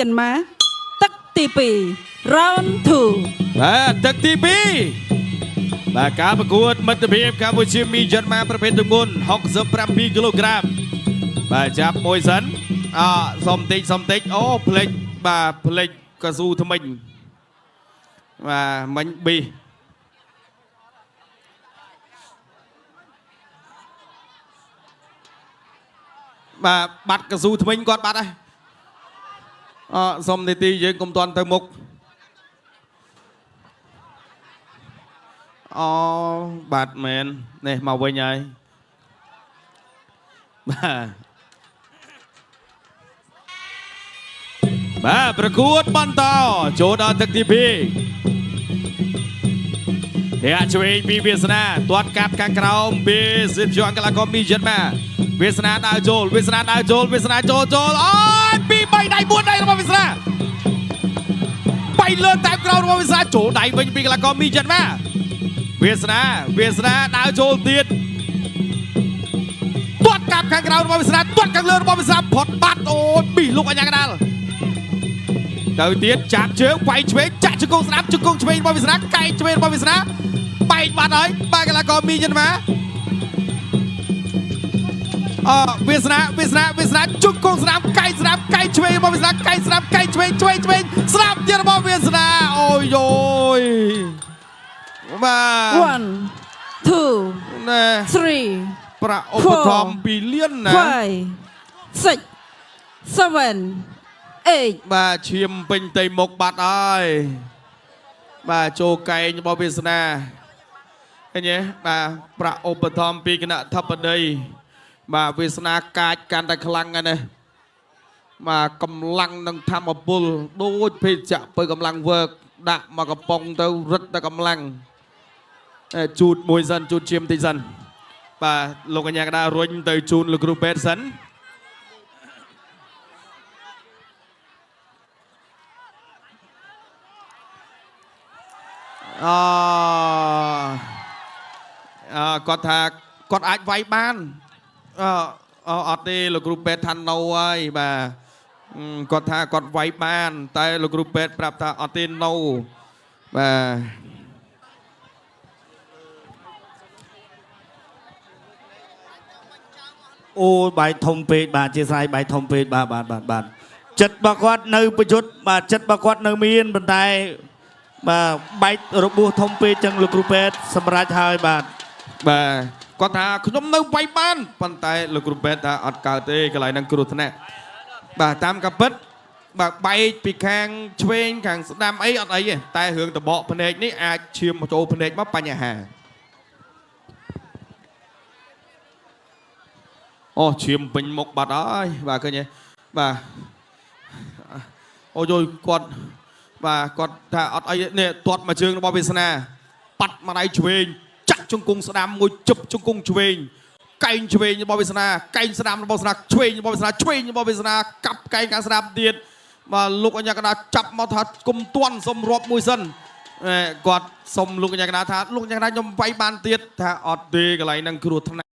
ចិនម៉ាទឹកទី2 round 2ទឹកទី2បាទការប្រកួតមិត្តភាពកម្ពុជាមីយ៉ាន់ម៉ាប្រភេទទម្ងន់67គីឡូក្រាមបាទចាប់មួយសិនសុំតិចអូផ្លេចបាទផ្លេចកស៊ូថ្មិញបាទមិញប៊ីបាទបាត់កស៊ូថ្មិញគាត់បាត់ហើយសុំនីតិយើងកុំតន់ទៅមុខបាទមែននេះមកវិញហើយបាទប្រកួតបន្តចូលដល់ទឹកទី2អ្នកឆ្វេងពីវាសនាទាត់កាប់ខាងក្រោមពីសិទ្ធិអង្គកីឡាករមីយ៉ាន់ម៉ាវាសនាដើរចូលវាសនាចូលអូយពី3ដៃ4ដៃរបស់វាសនា3លើតែក្រោមរបស់វាសនាចូលដៃវិញពីកីឡាករមីយ៉ាន់ម៉ាវាសនាដើរចូលទៀតទាត់កាប់ខាងក្រោមរបស់វាសនាទាត់ខាងលើរបស់វាសនាផុតបាត់អូយពីលោកអញ្ញាកដាលទៅទៀតចាប់ជើងវាយឆ្វេងចាក់ជង្គង់ស្ដាប់ជង្គង់ឆ្វេងរបស់វាសនាកែងឆ្វេងរបស់វាសនាបែកបាត់ហើយបាទកីឡាករមីយ៉ាន់ម៉ាវាសនាជង្គង់ស្ដាប់កែងឆ្វេងរបស់វាសនាកែងស្ដាប់កែងឆ្វេងស្ដាប់ទៀតរបស់វាសនាអូយបាទ1 2 3 ប្រាក់ឧបត្ថម្ភ2លានណា5 6 7 8បាទឈាមពេញតៃមុខបាត់ហើយបាទចូលកែងរបស់វាសនាឃើញទេបាទប្រាក់ឧបត្ថម្ភពីគណៈធិបតីបាទវាសនាកាចកាន់តែខ្លាំងហើយណាបាទកម្លាំងនឹងធម្មពលដូចភេទជ្ជៈបើកម្លាំងវើកដាក់មកកំប៉ុងទៅរឹតតែកម្លាំងជូតមួយសិនជូតឈាមតិចសិនបាទលោកកញ្ញាកដារុញទៅជូនលោកគ្រូពេទ្យសិនគាត់ថាគាត់អាចវាយបានអត់ទេលោកគ្រូពេទ្យថានៅហើយបាទគាត់ថាគាត់វាយបានតែលោកគ្រូពេទ្យប្រាប់ថាអត់ទេនៅបាទអូបាយធំពេកបាទជាស្រ័យបាយធំពេកបាទចិត្តរបស់គាត់នៅប្រយុទ្ធបាទចិត្តរបស់គាត់នៅមានប៉ុន្តែបាទបែករបួសធំពេកចឹងលោកគ្រូពេទ្យសម្រាប់ហើយបាទគាត់ថាខ្ញុំនៅវាយបានប៉ុន្តែលោកគ្រូពេទ្យថាអត់កើតទេកន្លែងហ្នឹងគ្រោះថ្នាក់បាទតាមការពិតបាទបែកពីខាងឆ្វេងខាងស្ដាំអីអត់អីទេតែរឿងតបកភ្នែកនេះអាចឈាមចូលភ្នែកមកបញ្ហាអូឈាមពេញមុខបាត់ហើយបាទឃើញទេបាទអូយគាត់ថាអត់អីនេះទាត់មកជើងរបស់វាសនាប៉ាត់មកដៃឆ្វេងចាក់ជង្គង់ស្ដាំមួយជប់ជង្គង់ឆ្វេងកែងឆ្វេងរបស់វាសនាកែងស្ដាំរបស់វាសនាឆ្វេងរបស់វាសនាឆ្វេងរបស់វាសនាកាប់កែងខាងស្ដាំទៀតបាទលោកអញ្ញាកដាចាប់មកថាគុំទាន់សុំរាប់មួយសិនគាត់សុំលោកអញ្ញាកដាថាលោកអញ្ញាកដាខ្ញុំវាយបានទៀតថាអត់ទេកន្លែងហ្នឹងគ្រោះថ្នាក់